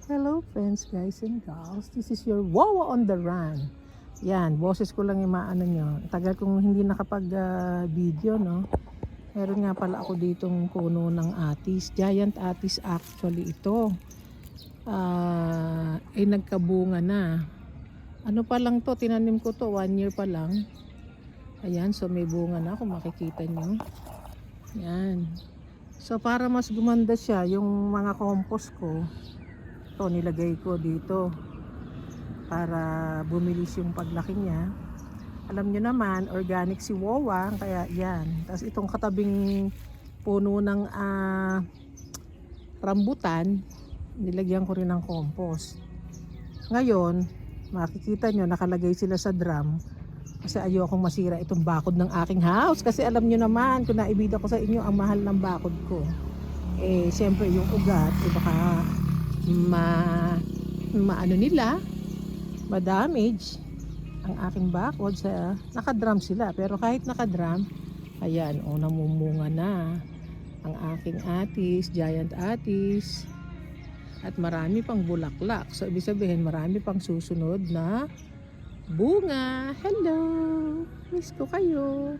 Hello friends, guys and gals. This is your Wawa on the Run. Yan, boses ko lang yung maano nyo. Tagal kong hindi nakapag-video, no? Meron nga pala ako ditong puno ng atis. Giant atis actually ito. Ay nagkabunga na. Ano pa lang to, tinanim ko to, 1 year pa lang. Ayan, so may bunga na kung makikita nyo. Yan. So para mas gumanda siya, yung mga compost ko, ito nilagay ko dito para bumilis yung paglaki niya. Alam nyo naman, organic si Wawa, kaya yan. Tapos itong katabing puno ng rambutan, nilagyan ko rin ng compost. Ngayon, makikita nyo, nakalagay sila sa drum kasi ayokong masira itong bakod ng aking house. Kasi alam nyo naman, kung naibida ko sa inyo ang mahal ng bakod ko, eh siyempre yung ugat, baka maano nila, ma-damage ang aking bakod. Sa nakadrum sila, pero kahit nakadrum, ayan, namumunga na ang aking atis, giant atis, at marami pang bulaklak. So ibig sabihin marami pang susunod na bunga. Hello, miss ko kayo.